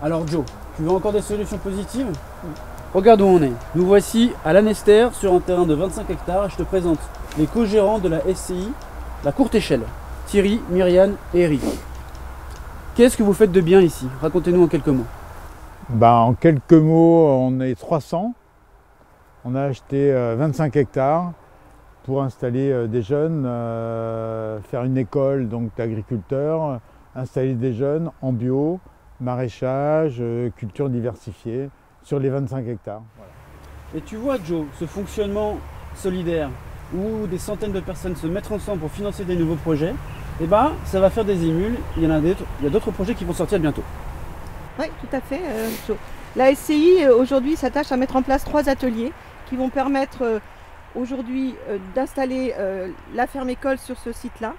Alors Joe, tu veux encore des solutions positives? Regarde où on est. Nous voici à Lanester sur un terrain de 25 hectares et je te présente les co-gérants de la SCI, la courte échelle, Thierry, Myriane et Eric. Qu'est-ce que vous faites de bien ici? Racontez-nous en quelques mots. En quelques mots, on est 300. On a acheté 25 hectares pour installer des jeunes, faire une école d'agriculteurs, installer des jeunes en bio, maraîchage, culture diversifiée sur les 25 hectares. Voilà. Et tu vois Joe, ce fonctionnement solidaire où des centaines de personnes se mettent ensemble pour financer des nouveaux projets, eh ben, ça va faire des émules. Il y a d'autres projets qui vont sortir bientôt. Oui, tout à fait, Joe. La SCI aujourd'hui s'attache à mettre en place 3 ateliers qui vont permettre aujourd'hui d'installer la ferme-école sur ce site-là.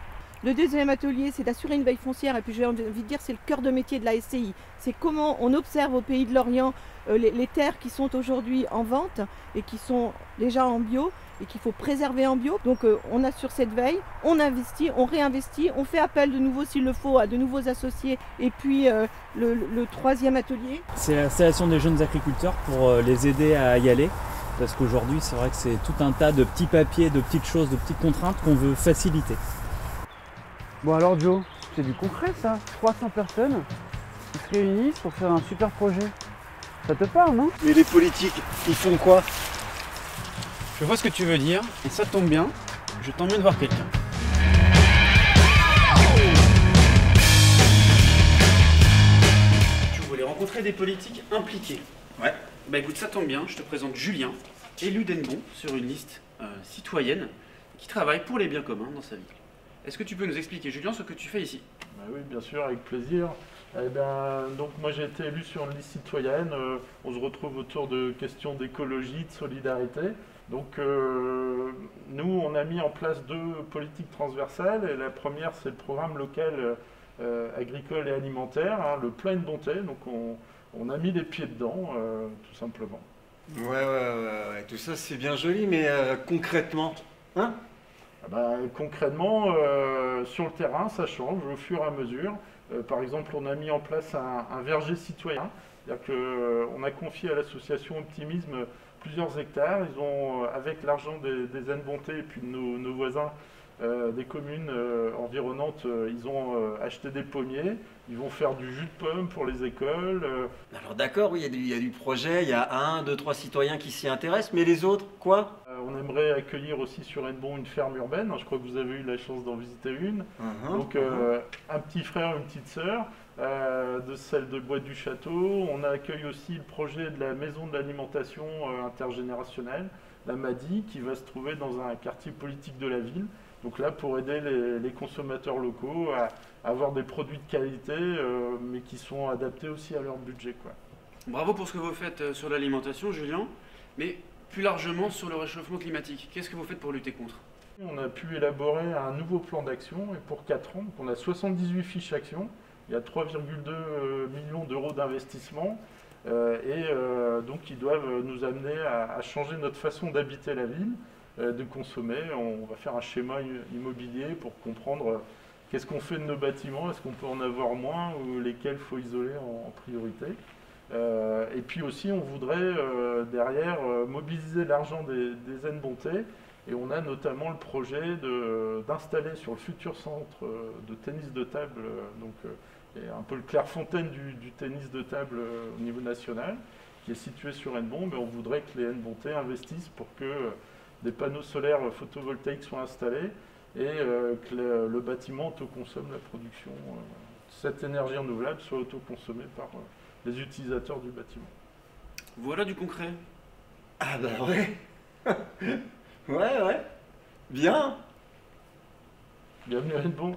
Le deuxième atelier, c'est d'assurer une veille foncière, et puis j'ai envie de dire c'est le cœur de métier de la SCI. C'est comment on observe au pays de l'Orient les terres qui sont aujourd'hui en vente et qui sont déjà en bio et qu'il faut préserver en bio. Donc on assure cette veille, on investit, on réinvestit, on fait appel de nouveau s'il le faut à de nouveaux associés. Et puis le troisième atelier, c'est l'installation des jeunes agriculteurs pour les aider à y aller. Parce qu'aujourd'hui, c'est vrai que c'est tout un tas de petits papiers, de petites choses, de petites contraintes qu'on veut faciliter. Bon alors Joe, c'est du concret ça, 300 personnes qui se réunissent pour faire un super projet. Ça te parle, non? Mais les politiques, ils font quoi? Je vois ce que tu veux dire, et ça tombe bien, je t'emmène voir quelqu'un. Tu voulais rencontrer des politiques impliqués? Ouais. Bah écoute, ça tombe bien, je te présente Julien, élu d'Hennebont sur une liste citoyenne qui travaille pour les biens communs dans sa ville. Est-ce que tu peux nous expliquer, Julien, ce que tu fais ici? Oui, bien sûr, avec plaisir. Donc moi j'ai été élu sur une liste citoyenne. On se retrouve autour de questions d'écologie, de solidarité. Donc nous, on a mis en place 2 politiques transversales. Et la première, c'est le programme local agricole et alimentaire, hein, le plein de bonté. Donc on a mis les pieds dedans, tout simplement. Ouais, tout ça c'est bien joli, mais concrètement, hein? Concrètement, sur le terrain, ça change au fur et à mesure. Par exemple, on a mis en place un verger citoyen. C'est-à-dire qu'on a confié à l'association Optimisme plusieurs hectares. Ils ont, avec l'argent des Hennebontais et puis de nos voisins des communes environnantes, ils ont acheté des pommiers. Ils vont faire du jus de pomme pour les écoles. Alors d'accord, oui, il y a du projet, il y a 1, 2, 3 citoyens qui s'y intéressent, mais les autres, quoi? On aimerait accueillir aussi sur Hennebont une ferme urbaine. Je crois que vous avez eu la chance d'en visiter une. Donc un petit frère, une petite sœur, de celle de Bois du Château. On accueille aussi le projet de la maison de l'alimentation intergénérationnelle, la MADI, qui va se trouver dans un quartier politique de la ville. Donc là, pour aider les consommateurs locaux à avoir des produits de qualité, mais qui sont adaptés aussi à leur budget, quoi. Bravo pour ce que vous faites sur l'alimentation, Julien, mais plus largement sur le réchauffement climatique. Qu'est-ce que vous faites pour lutter contre? On a pu élaborer un nouveau plan d'action et pour 4 ans. Donc on a 78 fiches actions, il y a 3,2 millions d'euros d'investissement donc qui doivent nous amener à changer notre façon d'habiter la ville, de consommer. On va faire un schéma immobilier pour comprendre qu'est-ce qu'on fait de nos bâtiments, est-ce qu'on peut en avoir moins ou lesquels il faut isoler en priorité. Et puis aussi on voudrait derrière mobiliser l'argent des Hennebontais, et on a notamment le projet d'installer sur le futur centre de tennis de table, un peu le Clairefontaine du tennis de table au niveau national, qui est situé sur Hennebont. Mais on voudrait que les Hennebontais investissent pour que des panneaux solaires photovoltaïques soient installés et que le bâtiment autoconsomme la production, cette énergie renouvelable soit autoconsommée par les utilisateurs du bâtiment. Voilà du concret. Ah bah ouais. Ouais. Bien. Bienvenue à Hennebont.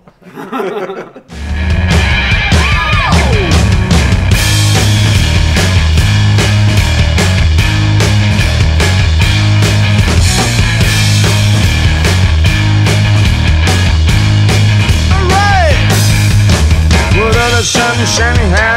Sun shining high